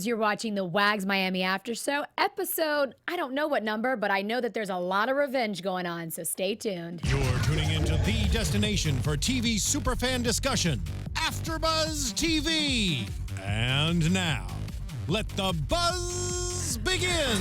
You're watching the Wags Miami After Show episode, I don't know what number, but I know that there's a lot of revenge going on, so stay tuned. You're tuning into the destination for TV superfan discussion, AFTERBUZZ TV. And now, let the buzz begin.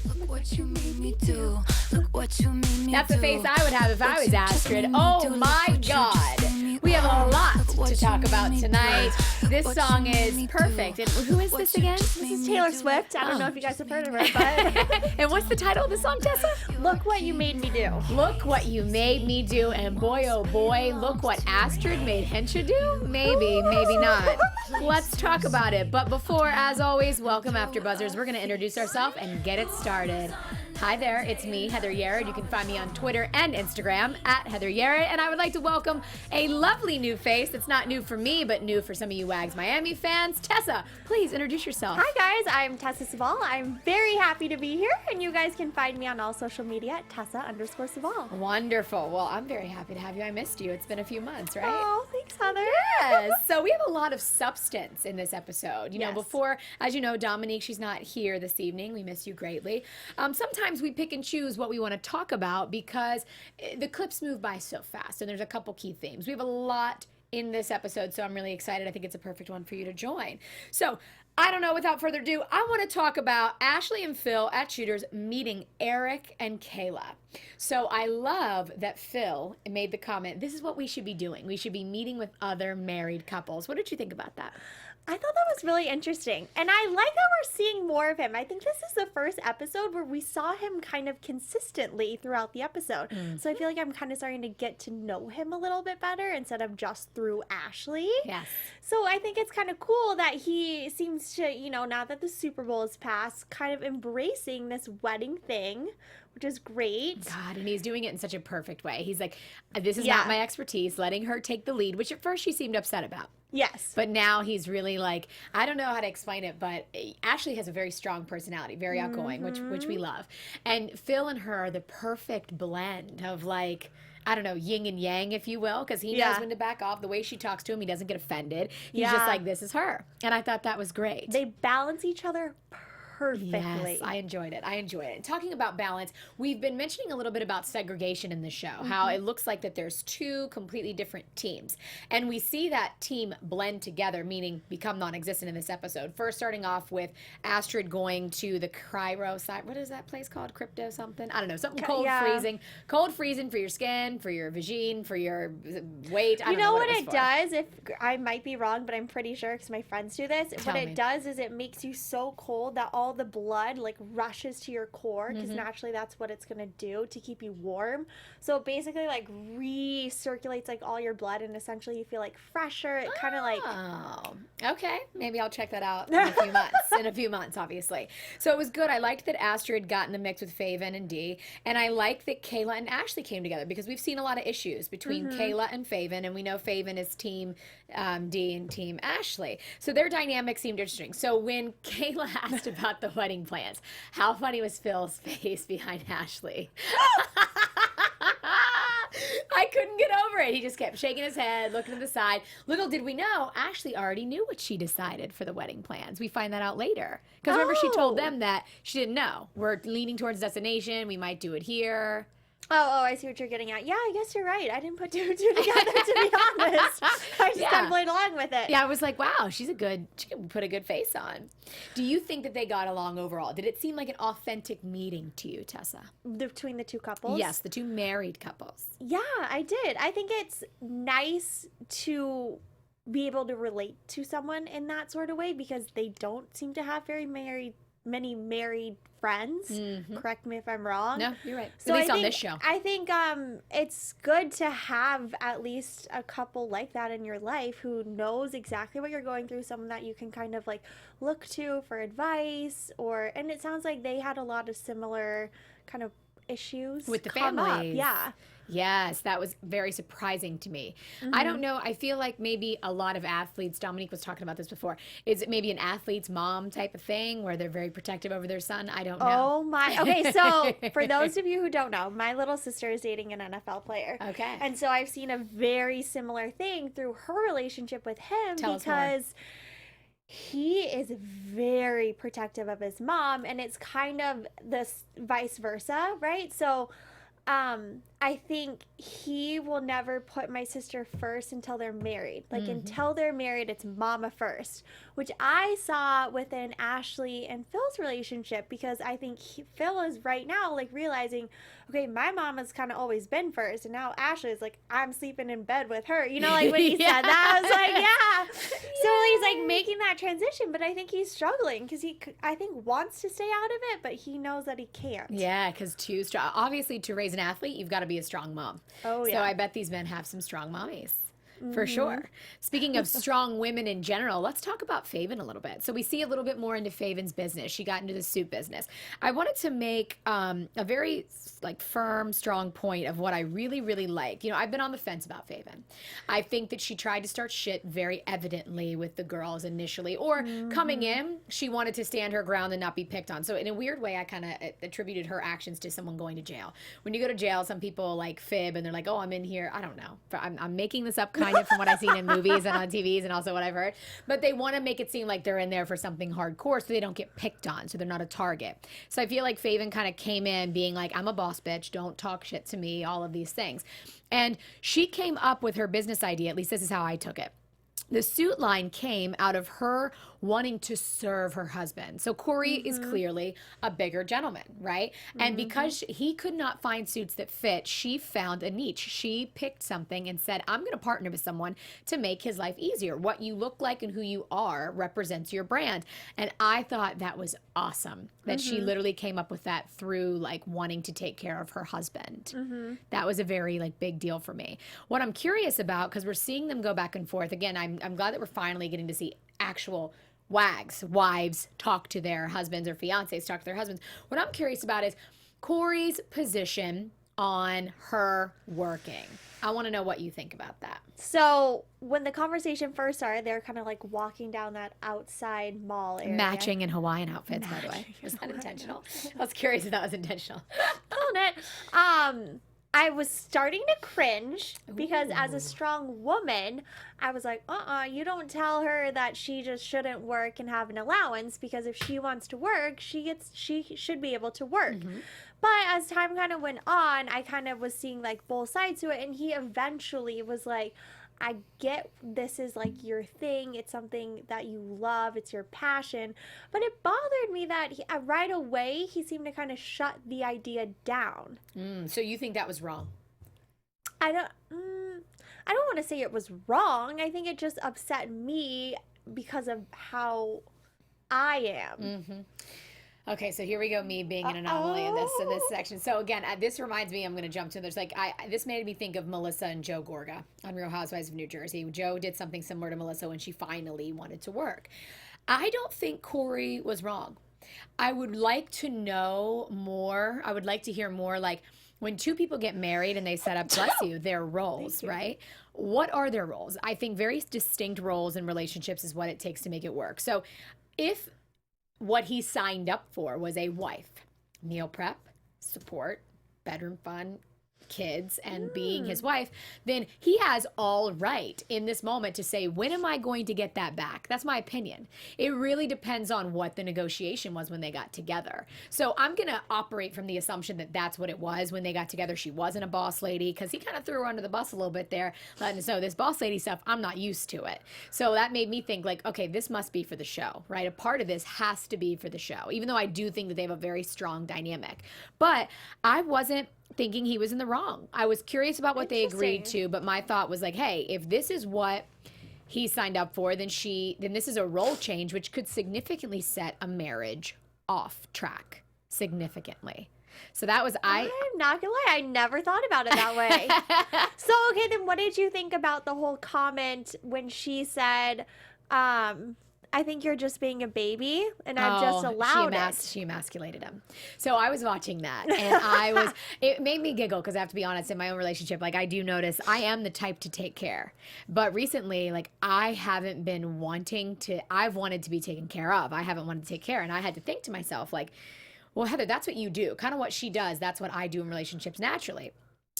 Look what you made me do. Look what you made me That's the face I would have if I was Astrid. Oh my God. We have a lot to talk about tonight. This song is perfect. And who is this again? This is Taylor Swift. I don't know if you guys have heard of her, but... And what's the title of the song, Tessa? Look What You Made Me Do. Look What You Made Me Do. And boy, oh boy, look what Astrid made Hencha do? Maybe, maybe not. Let's talk about it. But before, as always, welcome AfterBuzzers. We're going to introduce ourselves and get it started. Hi there, it's me, Heather Yerrid. You can find me on Twitter and Instagram at Heather Yerrid. And I would like to welcome a lovely new face that's not new for me, but new for some of you Wags Miami fans. Tessa, please introduce yourself. Hi guys, I'm Tessa Ceval. I'm very happy to be here, and you guys can find me on all social media at Tessa_Ceval. Wonderful. Well, I'm very happy to have you. I missed you. It's been a few months, right? Oh, thanks, Heather. Yes. So we have a lot of substance in this episode. You know, Yes. before, as you know, Dominique, she's not here this evening. We miss you greatly. Sometimes we pick and choose what we want to talk about because the clips move by so fast, and there's a couple key themes. We have a lot in this episode, so I'm really excited. I think it's a perfect one for you to join. So I don't know, without further ado, I want to talk about Ashley and Phil at Shooters meeting Eric and Kayla. So I love that Phil made the comment, this is what we should be doing. We should be meeting with other married couples. What did you think about that? I thought that was really interesting, and I like that we're seeing more of him. I think this is the first episode where we saw him kind of consistently throughout the episode. So I feel like I'm kind of starting to get to know him a little bit better instead of just through Ashley. Yes. So I think it's kind of cool that he seems to, you know, now that the Super Bowl is passed, kind of embracing this wedding thing, which is great. God, and he's doing it in such a perfect way. He's like, this is not my expertise, letting her take the lead, which at first she seemed upset about. Yes. But now he's really like, I don't know how to explain it, but Ashley has a very strong personality, very outgoing, which we love. And Phil and her are the perfect blend of like, I don't know, yin and yang, if you will, because he knows when to back off. The way she talks to him, he doesn't get offended. He's just like, this is her. And I thought that was great. They balance each other perfectly. Yes, I enjoyed it. And talking about balance, we've been mentioning a little bit about segregation in the show, how it looks like that there's two completely different teams. And we see that team blend together, meaning become non-existent in this episode. First, starting off with Astrid going to the cryo site. What is that place called? Crypto something? I don't know. Something cold freezing. Cold freezing for your skin, for your vagine, for your weight. I don't know what it does? If I might be wrong, but I'm pretty sure because my friends do this. Tell what me. it does is it makes you so cold that all the blood like rushes to your core because naturally that's what it's gonna do to keep you warm. So it basically like recirculates like all your blood and essentially you feel like fresher. It kind of like okay, maybe I'll check that out in a few months. In a few months, obviously. So it was good. I liked that Astrid got in the mix with Faven and Dee, and I liked that Kayla and Ashley came together because we've seen a lot of issues between Kayla and Faven, and we know Faven is team Dee and team Ashley. So their dynamic seemed interesting. So when Kayla asked about the wedding plans, how funny was Phil's face behind Ashley? I couldn't get over it. He just kept shaking his head, looking to the side. Little did we know, Ashley already knew what she decided for the wedding plans. We find that out later. Because remember, she told them that she didn't know. We're leaning towards destination. We might do it here. Oh, I see what you're getting at. Yeah, I guess you're right. I didn't put two and two together, to be honest. I just kind of played along with it. Yeah, I was like, wow, she can put a good face on. Do you think that they got along overall? Did it seem like an authentic meeting to you, Tessa? Between the two couples? Yes, the two married couples. Yeah, I did. I think it's nice to be able to relate to someone in that sort of way because they don't seem to have many married friends. Correct me if I'm wrong. No, you're right. So at least on this show. I think it's good to have at least a couple like that in your life who knows exactly what you're going through, someone that you can kind of like look to for advice and it sounds like they had a lot of similar kind of issues with the come up. families. Yeah. Yes, that was very surprising to me. I don't know. I feel like maybe a lot of athletes, Dominique was talking about this before, is it maybe an athlete's mom type of thing where they're very protective over their son? I don't know. Oh my. Okay, so for those of you who don't know, my little sister is dating an NFL player. Okay. And so I've seen a very similar thing through her relationship with him Tell us more. because he is very protective of his mom, and it's kind of this vice versa, right? So I think he will never put my sister first until they're married. Like, until they're married, it's mama first, which I saw within Ashley and Phil's relationship, because I think Phil is right now, like, realizing, okay, my mom has kind of always been first, and now Ashley is like, I'm sleeping in bed with her. You know, like, when he said that, I was like, yeah. So he's, like, making that transition, but I think he's struggling because he, I think, wants to stay out of it, but he knows that he can't. Yeah, because obviously to raise an athlete, you've got to be a strong mom. Oh, yeah. So I bet these men have some strong mommies. For sure. Speaking of strong women in general, let's talk about Faven a little bit. So we see a little bit more into Faven's business. She got into the suit business. I wanted to make a very firm, strong point of what I really, really like. You know, I've been on the fence about Faven. I think that she tried to start shit very evidently with the girls initially, or coming in, she wanted to stand her ground and not be picked on. So in a weird way, I kind of attributed her actions to someone going to jail. When you go to jail, some people like fib and they're like, oh, I'm in here. I don't know. I'm making this up kind of from what I've seen in movies and on TVs and also what I've heard. But they want to make it seem like they're in there for something hardcore so they don't get picked on, so they're not a target. So I feel like Faven kind of came in being like, I'm a boss bitch, don't talk shit to me, all of these things. And she came up with her business idea, at least this is how I took it. The suit line came out of her wanting to serve her husband. So Corey is clearly a bigger gentleman, right? And because he could not find suits that fit, she found a niche. She picked something and said, I'm going to partner with someone to make his life easier. What you look like and who you are represents your brand. And I thought that was awesome that she literally came up with that through like wanting to take care of her husband. That was a very like big deal for me. What I'm curious about, because we're seeing them go back and forth, again, I'm glad that we're finally getting to see actual wives talk to their husbands, or fiancés talk to their husbands. What I'm curious about is Corey's position on her working. I want to know what you think about that. So when the conversation first started, they were kind of like walking down that outside mall area. Matching in Hawaiian outfits, by the way. Was that intentional? I was curious if that was intentional. I was starting to cringe because as a strong woman, I was like, you don't tell her that she just shouldn't work and have an allowance, because if she wants to work, she should be able to work. But as time kind of went on, I kind of was seeing like both sides to it, and he eventually was like, I get this is like your thing. It's something that you love. It's your passion. But it bothered me that right away he seemed to kind of shut the idea down. So you think that was wrong? I don't want to say it was wrong. I think it just upset me because of how I am. Okay, so here we go, me being an anomaly in this section. So again, this reminds me, I'm going to jump to, there's like, this made me think of Melissa and Joe Gorga on Real Housewives of New Jersey. Joe did something similar to Melissa when she finally wanted to work. I don't think Corey was wrong. I would like to know more. I would like to hear more, like, when two people get married and they set up, bless you, their roles, right? What are their roles? I think very distinct roles in relationships is what it takes to make it work. So if what he signed up for was a wife, meal prep, support, bedroom fun, kids, and being his wife, then he has all right in this moment to say, when am I going to get that back? That's my opinion. It really depends on what the negotiation was when they got together. So I'm going to operate from the assumption that that's what it was when they got together. She wasn't a boss lady, because he kind of threw her under the bus a little bit there, letting us know this boss lady stuff, I'm not used to it. So that made me think like, okay, this must be for the show, right? A part of this has to be for the show, even though I do think that they have a very strong dynamic. But I wasn't thinking he was in the wrong. I was curious about what they agreed to, but my thought was like, hey, if this is what he signed up for, then this is a role change, which could significantly set a marriage off track significantly. So that was I'm not gonna lie, I never thought about it that way. So okay, then what did you think about the whole comment when she said, I think you're just being a baby, and I've just allowed it. She emasculated him. So I was watching that, and it made me giggle, because I have to be honest, in my own relationship, like, I do notice I am the type to take care. But recently, like, I haven't been I've wanted to be taken care of. I haven't wanted to take care, and I had to think to myself, like, well, Heather, that's what you do. Kind of what she does, that's what I do in relationships naturally.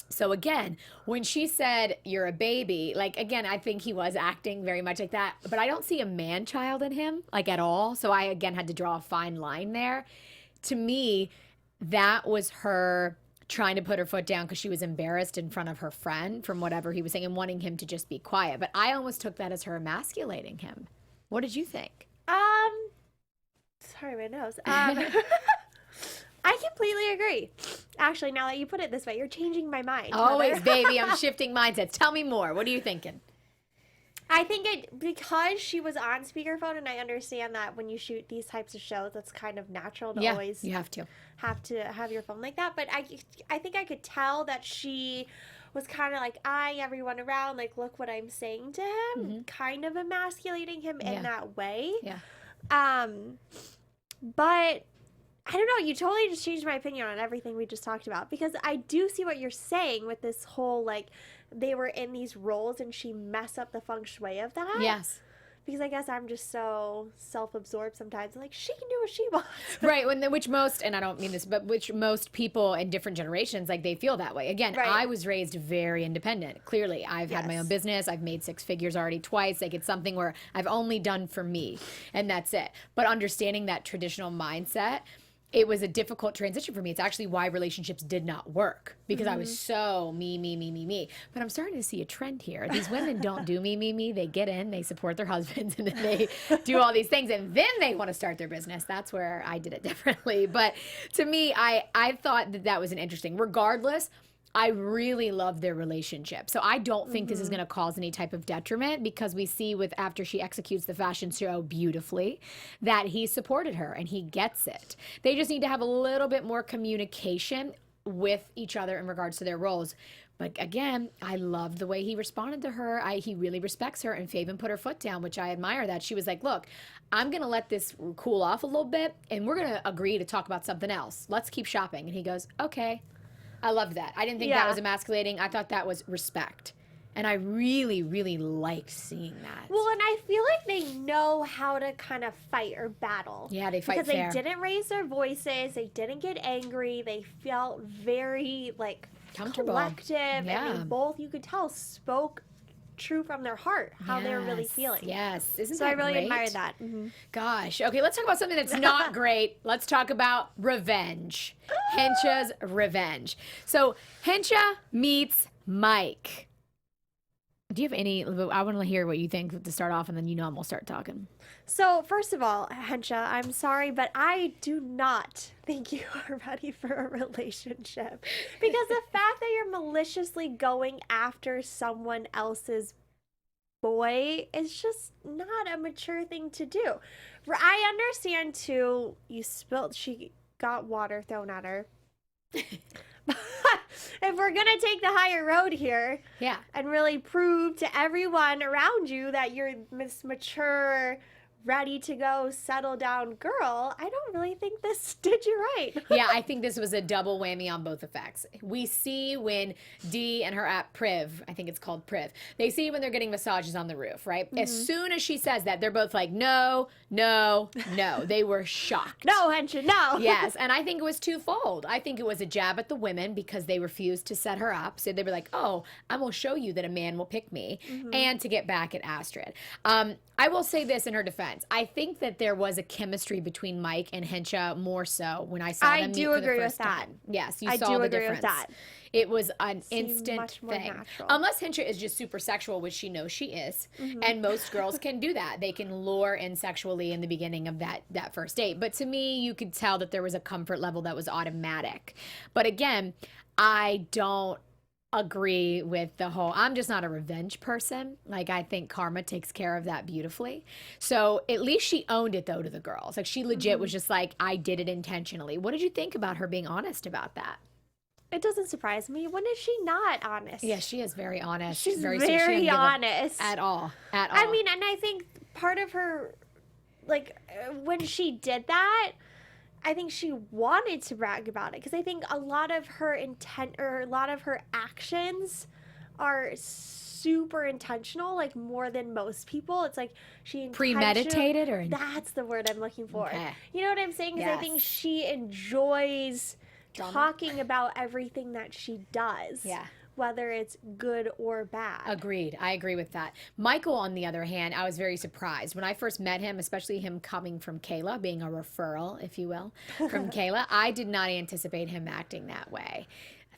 So again, when she said, you're a baby, like, again, I think he was acting very much like that, but I don't see a man-child in him, like, at all. So I, again, had to draw a fine line there. To me, that was her trying to put her foot down because she was embarrassed in front of her friend from whatever he was saying and wanting him to just be quiet. But I almost took that as her emasculating him. What did you think? Sorry, my nose. I completely agree. Actually, now that you put it this way, you're changing my mind. Always, Heather. baby. I'm shifting mindsets. Tell me more. What are you thinking? I think because she was on speakerphone, and I understand that when you shoot these types of shows, that's kind of natural to always you have to have your phone like that. But I think I could tell that she was kind of like eyeing everyone around, like, look what I'm saying to him, kind of emasculating him in that way. Yeah. But I don't know, you totally just changed my opinion on everything we just talked about, because I do see what you're saying with this whole, like, they were in these roles and she messed up the feng shui of that. Yes. Because I guess I'm just so self-absorbed sometimes. I'm like, she can do what she wants. Right. Which most, and I don't mean this, but which most people in different generations, like, they feel that way. Again, Right. I was raised very independent. Clearly, I've had my own business. I've made 6 figures already twice. Like, it's something where I've only done for me, and that's it. But understanding that traditional mindset, it was a difficult transition for me. It's actually why relationships did not work, because I was so me. But I'm starting to see a trend here. These women don't do me. They get in, they support their husbands, and then they do all these things, and then they want to start their business. That's where I did it differently. But to me, I thought that was an interesting, regardless, I really love their relationship. So I don't think this is going to cause any type of detriment, because we see after she executes the fashion show beautifully that he supported her and he gets it. They just need to have a little bit more communication with each other in regards to their roles. But again, I love the way he responded to her. He really respects her, and Faven put her foot down, which I admire that. She was like, look, I'm going to let this cool off a little bit, and we're going to agree to talk about something else. Let's keep shopping. And he goes, okay. I loved that. I didn't think that was emasculating. I thought that was respect. And I really, really liked seeing that. Well, and I feel like they know how to kind of fight or battle. Yeah, they fight because fair. They didn't raise their voices. They didn't get angry. They felt very, like, comfortable. Collective. Yeah. And they both, you could tell, spoke true from their heart, how they were really feeling. Yes. Isn't so that I really great? admire that. Gosh. Okay, let's talk about something that's not great. Let's talk about revenge. Hencha's revenge. So Hencha meets Mike. Do you have any, I want to hear what you think to start off, and then I'm going to start talking. So, first of all, Hencha, I'm sorry, but I do not think you are ready for a relationship. Because the fact that you're maliciously going after someone else's boy is just not a mature thing to do. I understand, too, she got water thrown at her. If we're going to take the higher road here and really prove to everyone around you that you're this mature, ready to go, settle down girl, I don't really think this did you right. Yeah, I think this was a double whammy on both effects. We see when Dee and her app Priv, I think it's called Priv, they see when they're getting massages on the roof, right? As soon as she says that, they're both like, no. They were shocked. No, Hencha, no. Yes, and I think it was twofold. I think it was a jab at the women because they refused to set her up. So they were like, oh, I'm going to show you that a man will pick me, and to get back at Astrid. I will say this in her defense. I think that there was a chemistry between Mike and Hencha more so when I saw them meet for the first time. Yes, you saw the difference. It was an instant much more thing. natural. Unless Hencha is just super sexual, which she knows she is. And most girls can do that. They can lure in sexually in the beginning of that first date. But to me, you could tell that there was a comfort level that was automatic. But again, I don't agree with the whole, I'm just not a revenge person. Like, I think karma takes care of that beautifully. So at least she owned it, though, to the girls. Like, she legit was just like, I did it intentionally. What did you think about her being honest about that? It doesn't surprise me. When is she not honest? Yeah, she is very honest. She's very very honest. At all. I mean, and I think part of her, like, when she did that, I think she wanted to brag about it, because I think a lot of her intent, or a lot of her actions are super intentional, like more than most people. It's like she premeditated, or that's the word I'm looking for. Okay. You know what I'm saying? Because I think she enjoys talking about everything that she does. Yeah. Whether it's good or bad. Agreed. I agree with that. Michael, on the other hand, I was very surprised. When I first met him, especially him coming from Kayla, being a referral, if you will, from Kayla, I did not anticipate him acting that way.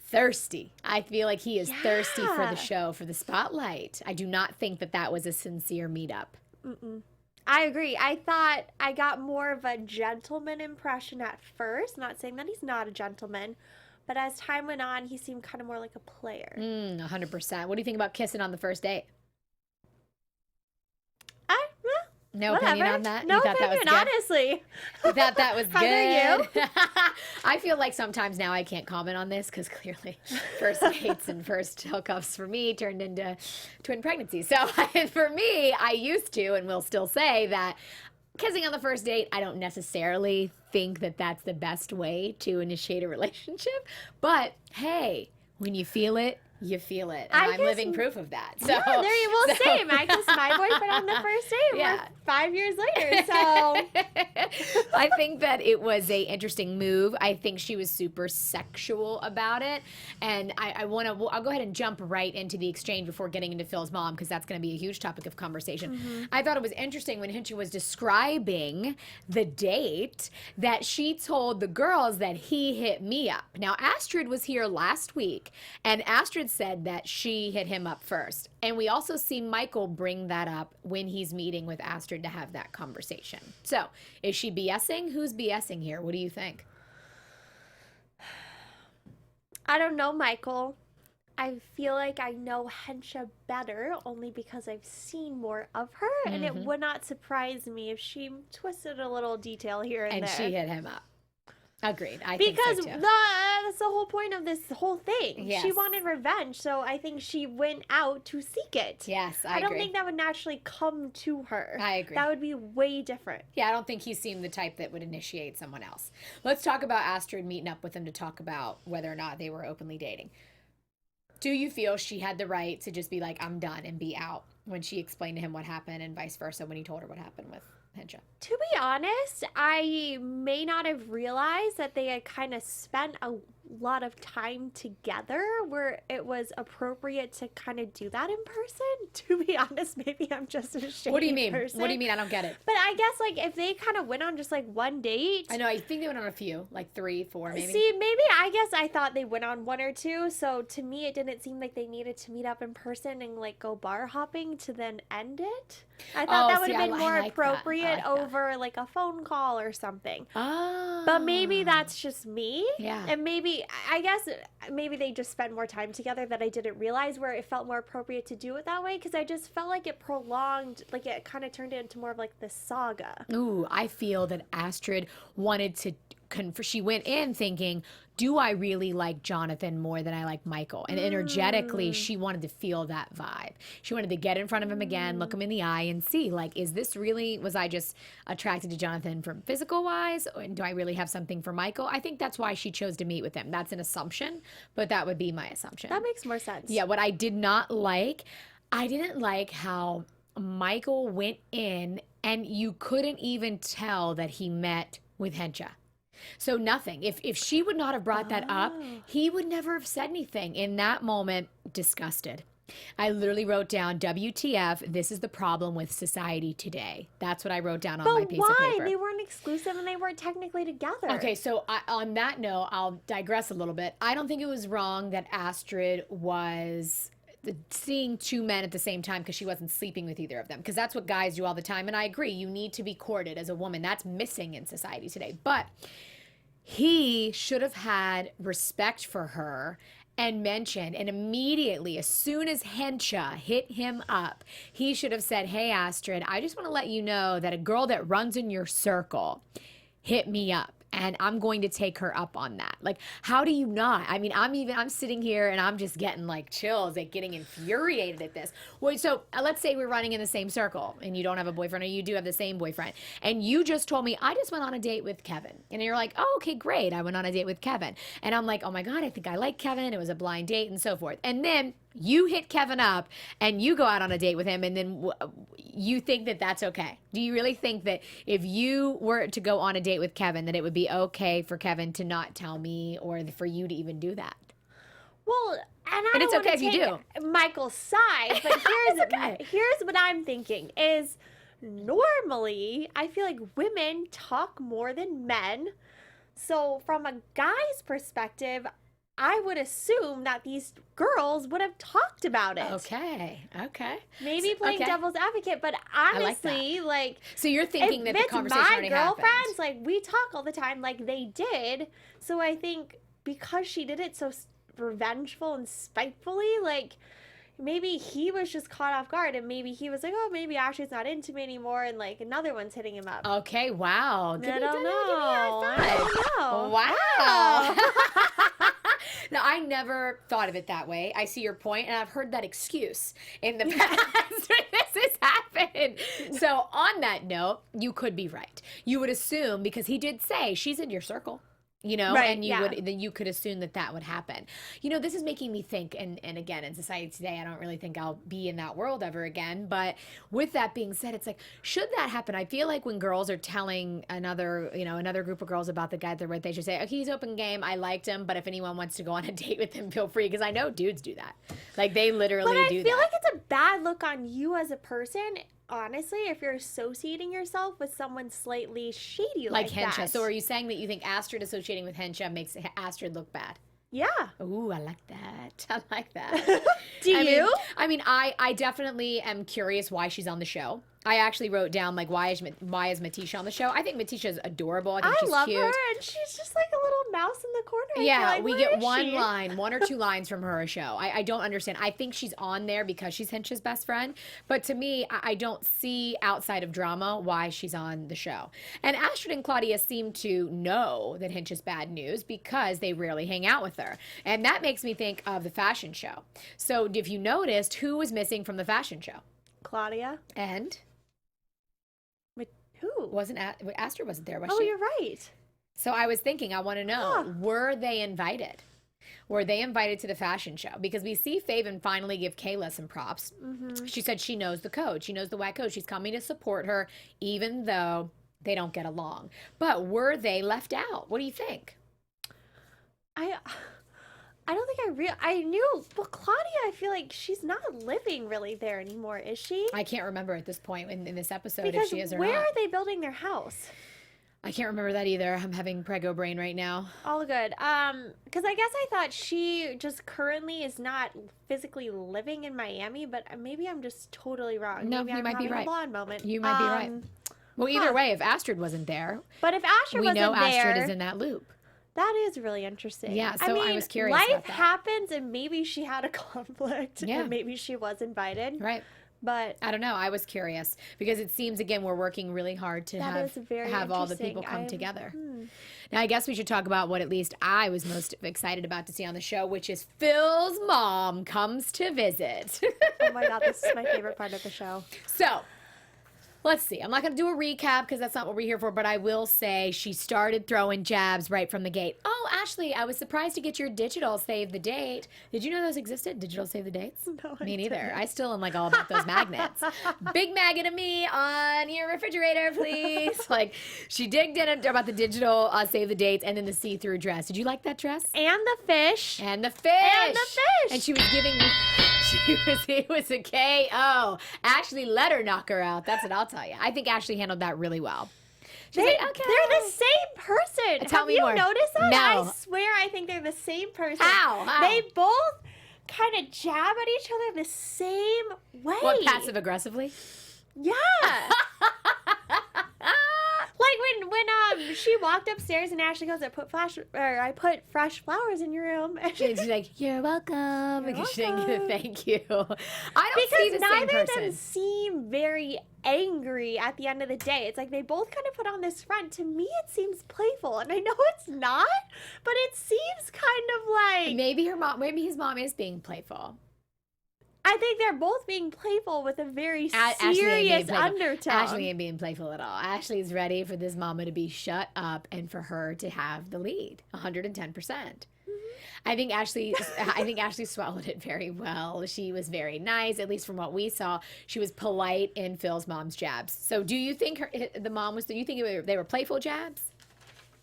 Thirsty. I feel like he is thirsty for the show, for the spotlight. I do not think that that was a sincere meetup. I agree. I thought I got more of a gentleman impression at first. Not saying that he's not a gentleman, but as time went on, he seemed kind of more like a player. 100%. What do you think about kissing on the first date? No whatever. opinion on that? No You thought opinion, that was honestly. You thought that was good? Heather, you? I feel like sometimes now I can't comment on this because clearly first dates and first hookups for me turned into twin pregnancies. So for me, I used to and will still say that kissing on the first date, I don't necessarily think that that's the best way to initiate a relationship. But hey, when you feel it, you feel it. And I'm living proof of that. So, yeah, there you will. Same. I kissed my boyfriend on the first date. Yeah. We're 5 years later. So I think that it was a interesting move. I think she was super sexual about it. And I'll go ahead and jump right into the exchange before getting into Phil's mom, because that's going to be a huge topic of conversation. I thought it was interesting when Hencha was describing the date that she told the girls that he hit me up. Now, Astrid was here last week, and Astrid said that she hit him up first. And we also see Michael bring that up when he's meeting with Astrid to have that conversation. So, is she BSing? Who's BSing here? What do you think? I don't know, Michael. I feel like I know Hencha better only because I've seen more of her, and it would not surprise me if she twisted a little detail here and there. And she hit him up. Agreed. I think Because so too. that's the whole point of this whole thing. Yes. She wanted revenge, so I think she went out to seek it. Yes, I don't agree. think that would naturally come to her. I agree. That would be way different. Yeah, I don't think he seemed the type that would initiate someone else. Let's talk about Astrid meeting up with him to talk about whether or not they were openly dating. Do you feel she had the right to just be like, I'm done, and be out when she explained to him what happened, and vice versa when he told her what happened with Hencha? To be honest, I may not have realized that they had kind of spent a lot of time together where it was appropriate to kind of do that in person. To be honest, maybe I'm just a shady What do you mean? person. What do you mean? I don't get it. But I guess, like, if they kind of went on just, like, one date. I know. I think they went on a few, like 3, 4, maybe. See, maybe I guess I thought they went on 1 or 2. So to me, it didn't seem like they needed to meet up in person and, like, go bar hopping to then end it. I thought that would have been more I like that. I appropriate like that. over, like, a phone call or something. Oh. But maybe that's just me. Yeah. And maybe, I guess, maybe they just spent more time together that I didn't realize where it felt more appropriate to do it that way. Because I just felt like it prolonged, like it kind of turned into more of like this saga. Ooh, I feel that Astrid wanted to she went in thinking, do I really like Jonathan more than I like Michael? And energetically, she wanted to feel that vibe. She wanted to get in front of him again, look him in the eye, and see, like, is this really, was I just attracted to Jonathan from physical wise? Or do I really have something for Michael? I think that's why she chose to meet with him. That's an assumption, but that would be my assumption. That makes more sense. Yeah, what I did not like, I didn't like how Michael went in and you couldn't even tell that he met with Hencha. So nothing. If she would not have brought that up, he would never have said anything. In that moment, disgusted. I literally wrote down, WTF, this is the problem with society today. That's what I wrote down on my piece of paper. They weren't exclusive and they weren't technically together. Okay, so on that note, I'll digress a little bit. I don't think it was wrong that Astrid was seeing 2 men at the same time because she wasn't sleeping with either of them, because that's what guys do all the time. And I agree, you need to be courted as a woman. That's missing in society today. But he should have had respect for her and mentioned, and immediately, as soon as Hencha hit him up, he should have said, hey, Astrid, I just want to let you know that a girl that runs in your circle hit me up. And I'm going to take her up on that. Like, how do you not? I mean, I'm sitting here and I'm just getting like chills, like getting infuriated at this. Wait, so let's say we're running in the same circle and you don't have a boyfriend, or you do have the same boyfriend. And you just told me, I just went on a date with Kevin. And you're like, oh, okay, great. I went on a date with Kevin. And I'm like, oh my God, I think I like Kevin. It was a blind date and so forth. And then You hit Kevin up and you go out on a date with him, and then you think that that's okay. Do you really think that if you were to go on a date with Kevin, that it would be okay for Kevin to not tell me or for you to even do that? Well, and it's don't okay wanna if you take Michael's side, but here's what I'm thinking is normally I feel like women talk more than men. So from a guy's perspective, I would assume that these girls would have talked about it. Okay. Maybe playing devil's advocate, but honestly, so you're thinking that the conversation already happened. My girlfriends, like, we talk all the time like they did. So I think because she did it so revengeful and spitefully, like, maybe he was just caught off guard, and maybe he was like, oh, maybe Ashley's not into me anymore, and like another one's hitting him up. Okay, wow. I don't know. Wow. Now, I never thought of it that way. I see your point, and I've heard that excuse in the past when this has happened. So on that note, you could be right. You would assume, because he did say she's in your circle. Right, and you could assume that would happen. This is making me think, and again, in society today, I don't really think I'll be in that world ever again. But with that being said, it's like, should that happen? I feel like when girls are telling another group of girls about the guy they're with, they should say, okay, he's open game. I liked him, but if anyone wants to go on a date with him, feel free. Because I know dudes do that. Like, they literally do that. But I feel like it's a bad look on you as a person. Honestly, if you're associating yourself with someone slightly shady like Hencha. that. So are you saying that you think Astrid associating with Hencha makes Astrid look bad? Yeah. Ooh, I like that. I like that. Do you? I definitely am curious why she's on the show. I actually wrote down, like, why is Metisha on the show? I think Metisha's adorable. I think she's love cute. her, and she's just like a little mouse in the corner. Yeah, we get one or two lines from her a show. I don't understand. I think she's on there because she's Hencha's best friend. But to me, I don't see, outside of drama, why she's on the show. And Astrid and Claudia seem to know that Hencha's bad news because they rarely hang out with her. And that makes me think of the fashion show. So if you noticed, who was missing from the fashion show? Claudia. And? Who? Astrid wasn't there, was she? Oh, you're right. So I was thinking, I want to know, were they invited? Were they invited to the fashion show? Because we see Faven finally give Kayla some props. Mm-hmm. She said she knows the code. She knows the white code. She's coming to support her, even though they don't get along. But were they left out? What do you think? I don't think I knew. Well, Claudia, I feel like she's not living really there anymore, is she? I can't remember at this point in this episode because if she is or where not. are they building their house? I can't remember that either. I'm having prego brain right now. All good. Because I guess I thought she just currently is not physically living in Miami, but maybe I'm just totally wrong. No, maybe you might be right. A blonde moment. You might be right. Well, either way, if Astrid wasn't there, but if Astrid wasn't there, we know Astrid is in that loop. That is really interesting. Yeah, so I was curious life about that. happens, and maybe she had a conflict, yeah. and maybe she was invited. Right. But I don't know. I was curious because it seems, again, we're working really hard to have all the people come together. Now, I guess we should talk about what at least I was most excited about to see on the show, which is Phil's mom comes to visit. Oh my God, this is my favorite part of the show. So, let's see. I'm not going to do a recap because that's not what we're here for, but I will say she started throwing jabs right from the gate. Oh, Ashley, I was surprised to get your digital save the date. Did you know those existed? Digital save the dates? No, Me neither. I still am like all about those magnets. Big magnet of me on your refrigerator, please. Like, she digged in about the digital save the dates and then the see-through dress. Did you like that dress? And the fish. And the fish. And the fish. And she was giving me... It was a KO. Ashley let her knock her out. That's what I'll tell you. I think Ashley handled that really well. She's like, okay. They're the same person. Tell me more. Have you noticed that? No. I swear I think they're the same person. How? They both kind of jab at each other the same way. What, passive aggressively? Yeah. Like when she walked upstairs and Ashley goes, I put fresh flowers in your room. And she's like, you're welcome. Because she didn't get a thank you. I don't see the same neither person. of them seem very angry at the end of the day. It's like they both kind of put on this front. To me, it seems playful. And I know it's not, but it seems kind of like... Maybe his mom is being playful. I think they're both being playful with a very serious undertone. Ashley ain't being playful at all. Ashley's ready for this mama to be shut up and for her to have the lead, 110%. I think Ashley swallowed it very well. She was very nice, at least from what we saw. She was polite in Phil's mom's jabs. So do you think the mom was, do you think they were playful jabs?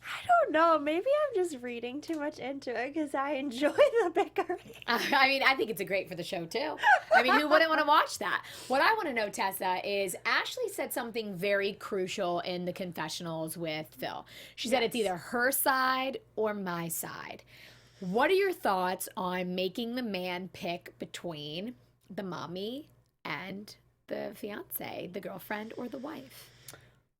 I don't know. Maybe I'm just reading too much into it because I enjoy the bickering. I mean, I think it's great for the show, too. I mean, who wouldn't want to watch that? What I want to know, Tessa, is Ashley said something very crucial in the confessionals with Phil. She said it's either her side or my side. What are your thoughts on making the man pick between the mommy and the fiance, the girlfriend or the wife?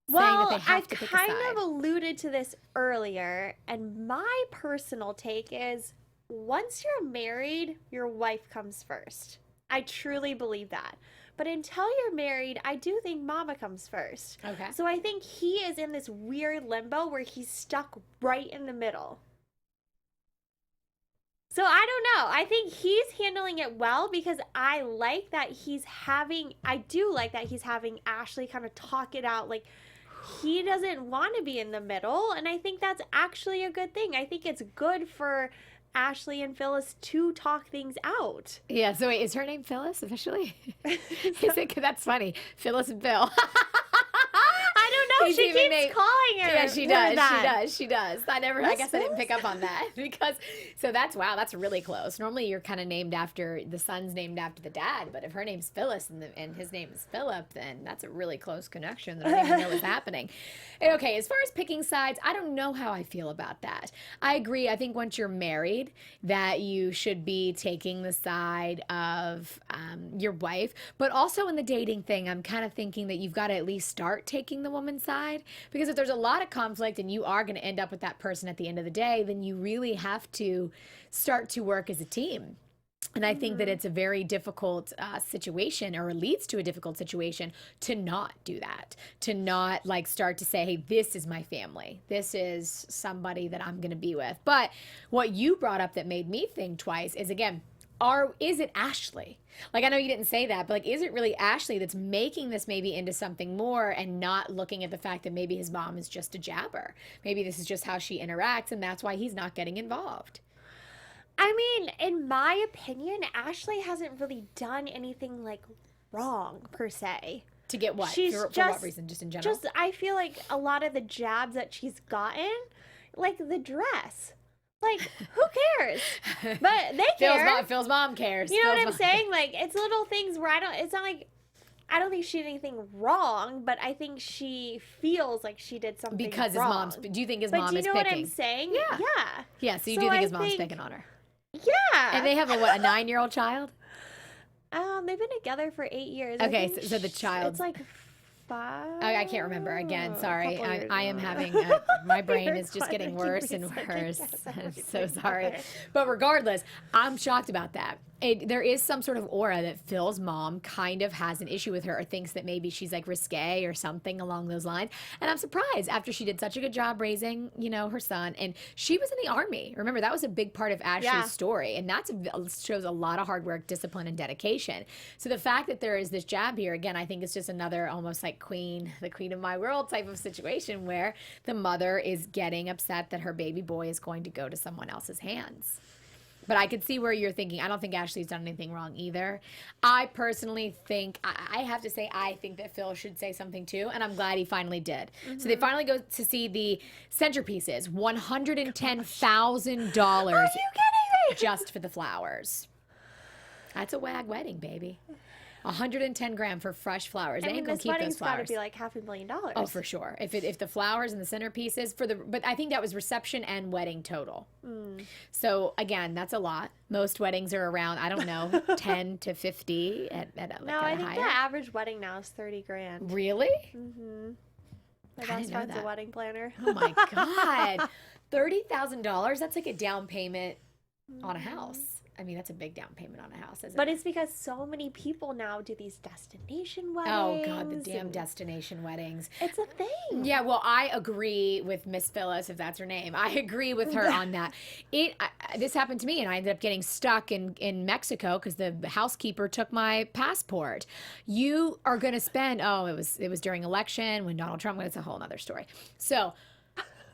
Well, I kind of alluded to this earlier, and my personal take is once you're married, your wife comes first. I truly believe that. But until you're married, I do think mama comes first. Okay. So I think he is in this weird limbo where he's stuck right in the middle. So I don't know. I think he's handling it well because I do like that he's having Ashley kind of talk it out. Like, he doesn't want to be in the middle, and I think that's actually a good thing. I think it's good for Ashley and Phyllis to talk things out. Yeah, so wait, is her name Phyllis officially? Is it? That's funny. Phyllis and Phil. I don't know. She keeps calling her. Yeah, she does. She does. I guess I didn't pick up on that because that's really close. Normally you're kind of named after the son's named after the dad, but if her name's Phyllis and his name is Philip, then that's a really close connection that I didn't even know was happening. Okay, as far as picking sides, I don't know how I feel about that. I agree. I think once you're married, that you should be taking the side of your wife, but also in the dating thing, I'm kind of thinking that you've got to at least start taking the woman's side, because if there's a lot of conflict and you are going to end up with that person at the end of the day, then you really have to start to work as a team. And I think that it's a very difficult situation, or leads to a difficult situation, to not do that, to not like start to say, hey, this is my family. This is somebody that I'm going to be with. But what you brought up that made me think twice is, again, is it Ashley? Like, I know you didn't say that, but like, is it really Ashley that's making this maybe into something more and not looking at the fact that maybe his mom is just a jabber? Maybe this is just how she interacts, and that's why he's not getting involved. I mean, in my opinion, Ashley hasn't really done anything like wrong per se. To get what? She's for what reason? Just in general? Just, I feel like a lot of the jabs that she's gotten, like the dress. Like, who cares? But they care. Phil's mom cares. You know what I'm saying? Like, it's little things where it's not like, I don't think she did anything wrong, but I think she feels like she did something because wrong. Do you think his mom is picking? But do you know what I'm saying? Yeah. Yeah. Yeah, so you do think his mom's picking on her? Yeah. And they have a 9-year-old child? They've been together for 8 years. Okay, so the child. It's like 5. I can't remember. Again, sorry. I am having, my brain is just getting worse and worse. I'm so sorry. But regardless, I'm shocked about that. There is some sort of aura that Phil's mom kind of has an issue with her, or thinks that maybe she's like risque or something along those lines. And I'm surprised after she did such a good job raising, her son. And she was in the Army. Remember, that was a big part of Ashley's story. And that shows a lot of hard work, discipline, and dedication. So the fact that there is this jab here, again, I think it's just another almost like the queen of my world type of situation where the mother is getting upset that her baby boy is going to go to someone else's hands. But I could see where you're thinking, I don't think Ashley's done anything wrong either. I personally think, I have to say, I think that Phil should say something too, and I'm glad he finally did. Mm-hmm. So they finally go to see the centerpieces, $110,000. Are you kidding me? Just for the flowers. That's a wag wedding, baby. 110 grand for fresh flowers. They ain't gonna keep those flowers. Got to be like $500,000. Oh, for sure. If the flowers and the centerpieces but I think that was reception and wedding total. So again, that's a lot. Most weddings are around, I don't know, 10 to 50 No, I think the average wedding now is 30 grand. Really? Mm-hmm. My best friend's a wedding planner. Oh my God. $30,000? That's like a down payment on a house. I mean, that's a big down payment on a house, isn't it? But it's because so many people now do these destination weddings. Oh, God, the damn destination weddings. It's a thing. Yeah, well, I agree with Miss Phyllis, if that's her name. I agree with her on that. This happened to me, and I ended up getting stuck in Mexico because the housekeeper took my passport. You are going to spend, it was during election when Donald Trump, it's a whole other story. So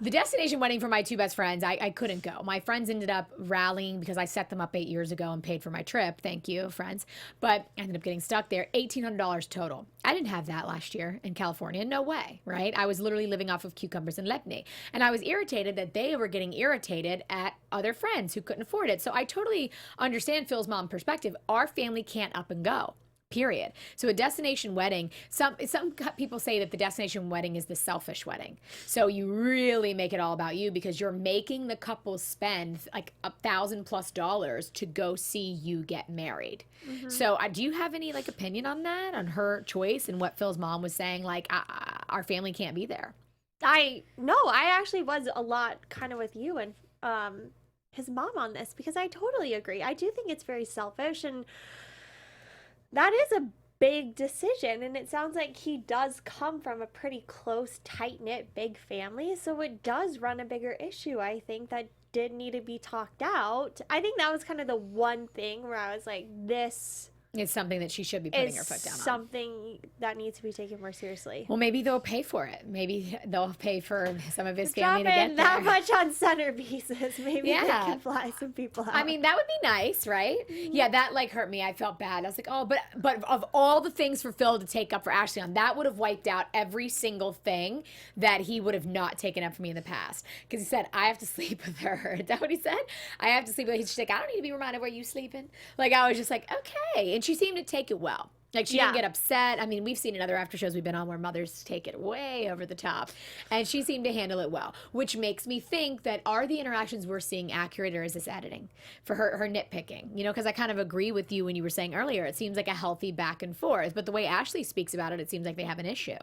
The destination wedding for my two best friends, I couldn't go. My friends ended up rallying because I set them up 8 years ago and paid for my trip. Thank you, friends. But I ended up getting stuck there. $1,800 total. I didn't have that last year in California. No way, right? I was literally living off of cucumbers and lepne. And I was irritated that they were getting irritated at other friends who couldn't afford it. So I totally understand Phil's mom perspective. Our family can't up and go. Period. So a destination wedding, some people say that the destination wedding is the selfish wedding. So you really make it all about you because you're making the couple spend like $1,000+ to go see you get married. So do you have any like opinion on that, on her choice and what Phil's mom was saying? Like our family can't be there. I actually was a lot kind of with you and his mom on this because I totally agree. I do think it's very selfish, and that is a big decision, and it sounds like he does come from a pretty close, tight-knit, big family, so it does run a bigger issue, I think, that did need to be talked out. I think that was kind of the one thing where I was like, this It's something that she should be putting her foot down on. Something that needs to be taken more seriously. Well, maybe they'll pay for it. Maybe they'll pay for some of his family to get Dropping there. that much on centerpieces. Maybe they can fly some people out. I mean, that would be nice, right? Yeah, that like hurt me. I felt bad. I was like, oh, but of all the things for Phil to take up for Ashley on, that would have wiped out every single thing that he would have not taken up for me in the past. Because he said, I have to sleep with her. Is that what he said? I have to sleep with her. She's like, I don't need to be reminded where you sleeping. Like, I was just like, okay. And she seemed to take it well. Like, she didn't get upset. I mean, we've seen in other after shows we've been on where mothers take it way over the top. And she seemed to handle it well, which makes me think that are the interactions we're seeing accurate, or is this editing for her nitpicking? You know, because I kind of agree with you when you were saying earlier, it seems like a healthy back and forth. But the way Ashley speaks about it, it seems like they have an issue.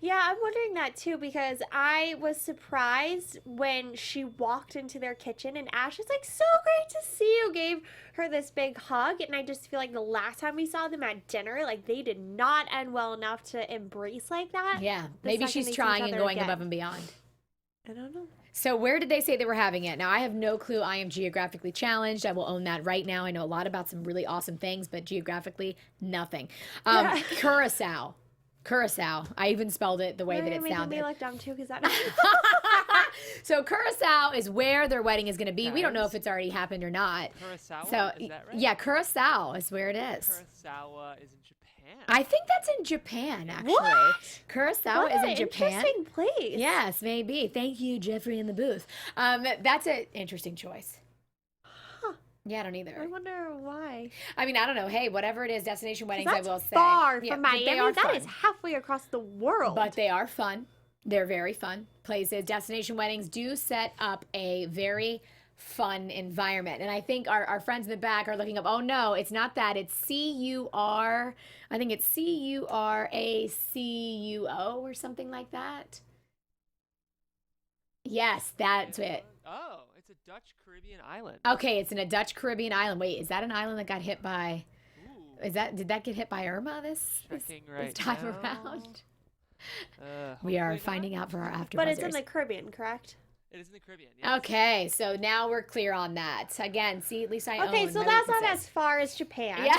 Yeah, I'm wondering that too, because I was surprised when she walked into their kitchen and Ash was like, so great to see you, gave her this big hug. And I just feel like the last time we saw them at dinner, like they did not end well enough to embrace like that. Yeah, maybe she's trying and going above and beyond. I don't know. So where did they say they were having it? Now, I have no clue. I am geographically challenged. I will own that right now. I know a lot about some really awesome things, but geographically, nothing. Curacao. Curacao. I even spelled it the way that it sounded. Me look dumb too, because that. So Curacao is where their wedding is going to be. Guys, we don't know if it's already happened or not. Curacao, so, is that right? Yeah, Curacao is where it is. Curacao is in Japan. I think that's in Japan, actually. What? Curacao is in Japan. Interesting place. Yes, maybe. Thank you, Jeffrey, in the booth. That's an interesting choice. Yeah, I don't either. I wonder why. I mean, I don't know. Hey, whatever it is, destination weddings, I will say. Far from Miami. That is halfway across the world. But they are fun. They're very fun places. Destination weddings do set up a very fun environment. And I think our friends in the back are looking up, oh no, it's not that. It's C-U-R. I think it's C-U-R-A-C-U-O or something like that. Yes, that's it. Oh, it's a Dutch Caribbean island. Okay, it's in a Dutch Caribbean island. Wait, is that an island that got hit by... Ooh. Did that get hit by Irma this time around? We are finding out for our AfterBuzzers. But it's in the Caribbean, correct? It is in the Caribbean, yes. Okay, so now we're clear on that. Again, see, at least I own Okay, so that's not as far as Japan. Yeah.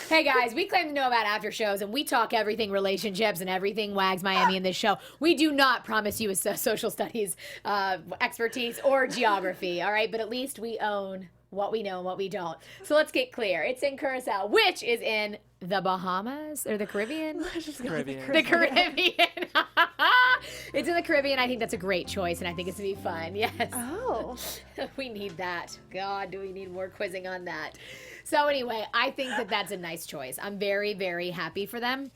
Hey guys, we claim to know about after shows, and we talk everything relationships and everything Wags Miami in this show. We do not promise you a social studies expertise or geography, all right? But at least we own what we know and what we don't. So let's get clear. It's in Curacao, which is in the Bahamas or the Caribbean? Caribbean. The Caribbean. It's in the Caribbean. I think that's a great choice, and I think it's going to be fun. Yes. Oh. We need that. God, do we need more quizzing on that? So anyway, I think that that's a nice choice. I'm very, very happy for them.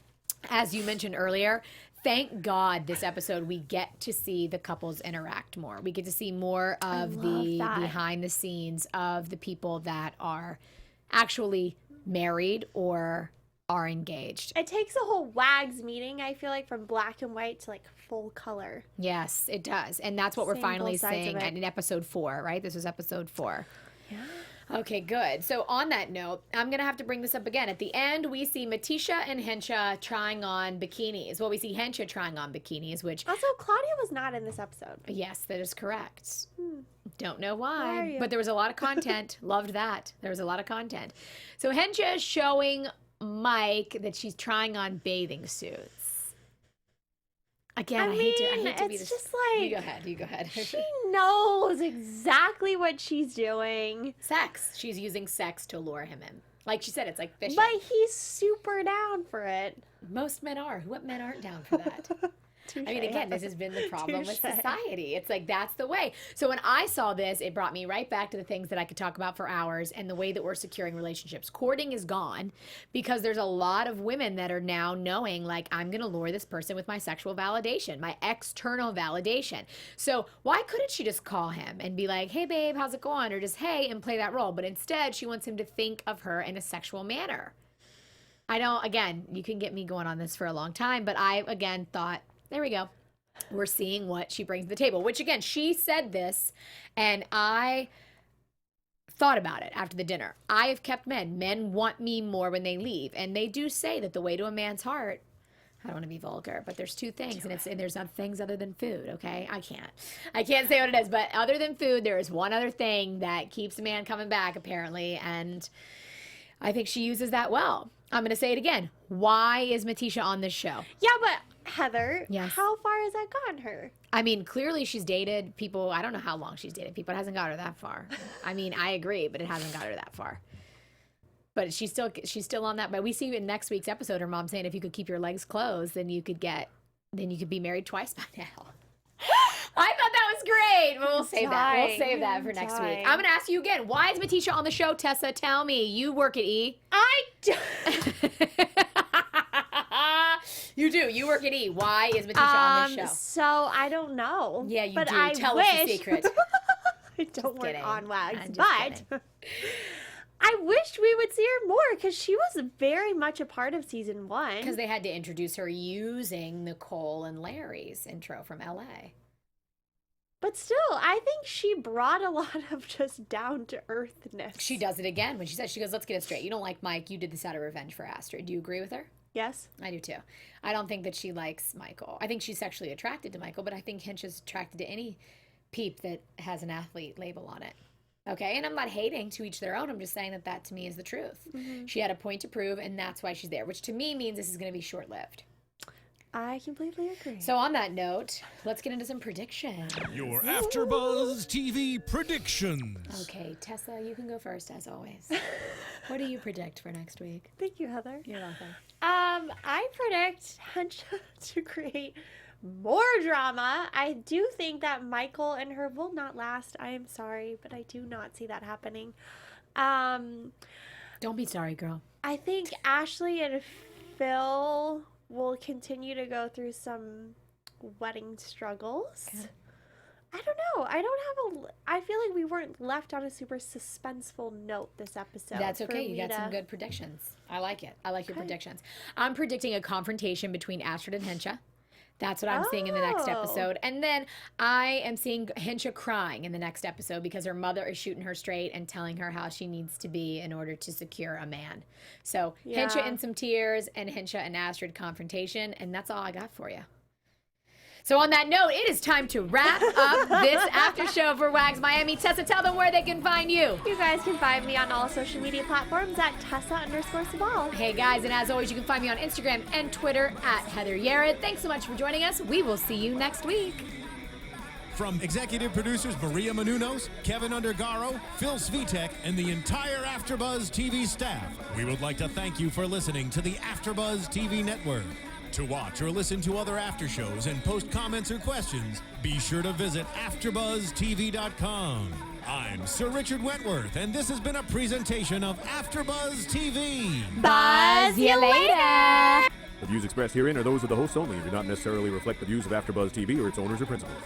As you mentioned earlier, thank God this episode we get to see the couples interact more. We get to see more of the behind the scenes of the people that are actually married or are engaged. It takes a whole WAGS meeting, I feel like, from black and white to like full color. Yes, it does. And that's what we're finally seeing in episode 4, right? This was episode 4. Yeah. Okay, good. So on that note, I'm going to have to bring this up again. At the end, we see Metisha and Hencha trying on bikinis. Well, we see Hencha trying on bikinis, which... Also, Claudia was not in this episode. Yes, that is correct. Don't know why. But there was a lot of content. Loved that. There was a lot of content. So Hencha is showing Mike that she's trying on bathing suits. Again, I I mean, hate to be it's this. just like You go ahead. she knows exactly what she's doing. Sex. She's using sex to lure him in. Like she said, it's like fishing. But he's super down for it. Most men are. What men aren't down for that? I mean, again, this has been the problem with Touche. society. It's like, that's the way. So when I saw this, it brought me right back to the things that I could talk about for hours and the way that we're securing relationships. Courting is gone because there's a lot of women that are now knowing, like, I'm going to lure this person with my sexual validation, my external validation. So why couldn't she just call him and be like, hey, babe, how's it going? Or just, hey, and play that role. But instead, she wants him to think of her in a sexual manner. I know, again, you can get me going on this for a long time, but I, again, thought, there we go. We're seeing what she brings to the table, which again, she said this and I thought about it after the dinner. I have kept men. Men want me more when they leave. And they do say that the way to a man's heart, I don't want to be vulgar, but there's two things and there's not things other than food. Okay. I can't say what it is, but other than food, there is one other thing that keeps a man coming back apparently. And I think she uses that well. I'm going to say it again. Why is Metisha on this show? Yeah, but Heather, Yes. how far has that gotten her? I mean, clearly she's dated people. I don't know how long she's dated people. It hasn't got her that far. I mean, I agree, but it hasn't got her that far. But she's still on that. But we see in next week's episode, her mom saying if you could keep your legs closed, then you could be married twice by now. I thought that was great. But we'll save that. We'll save that for next week. I'm going to ask you again. Why is Metisha on the show, Tessa? Tell me. You work at E. You do. You work at E. Why is Metisha on this show? So I don't know. Yeah, you but do. I Tell wish... us the secret. I don't work kidding. on Wags, I'm just but I wish we would see her more because she was very much a part of season 1. Because they had to introduce her using Nicole and Larry's intro from LA. But still, I think she brought a lot of just down-to-earthness. She does it again when she says, let's get it straight. You don't like Mike. You did this out of revenge for Astrid. Do you agree with her? Yes. I do too. I don't think that she likes Michael. I think she's sexually attracted to Michael, but I think Hencha's attracted to any peep that has an athlete label on it. Okay, and I'm not hating, to each their own. I'm just saying that to me is the truth. Mm-hmm. She had a point to prove, and that's why she's there, which to me means this is going to be short-lived. I completely agree. So on that note, let's get into some predictions. Your AfterBuzz TV predictions. Okay, Tessa, you can go first as always. What do you predict for next week? Thank you, Heather. You're welcome. I predict Hencha to create more drama. I do think that Michael and her will not last. I am sorry, but I do not see that happening. Don't be sorry, girl. I think Ashley and Phil will continue to go through some wedding struggles. Okay. I don't know. I feel like we weren't left on a super suspenseful note this episode. That's okay. You got some good predictions. I like it. I like your predictions. I'm predicting a confrontation between Astrid and Hencha. That's what I'm seeing in the next episode. And then I am seeing Hencha crying in the next episode because her mother is shooting her straight and telling her how she needs to be in order to secure a man. So Hencha in some tears and Hencha and Astrid confrontation. And that's all I got for you. So on that note, it is time to wrap up this after show for Wags Miami. Tessa, tell them where they can find you. You guys can find me on all social media platforms at Tessa_Ceval. Hey guys, and as always, you can find me on Instagram and Twitter at Heather Yerrid. Thanks so much for joining us. We will see you next week. From executive producers Maria Menounos, Kevin Undergaro, Phil Svitek, and the entire AfterBuzz TV staff, we would like to thank you for listening to the AfterBuzz TV network. To watch or listen to other after shows and post comments or questions, be sure to visit AfterBuzzTV.com. I'm Sir Richard Wentworth, and this has been a presentation of AfterBuzz TV. Buzz you later. The views expressed herein are those of the hosts only and do not necessarily reflect the views of AfterBuzz TV or its owners or principals.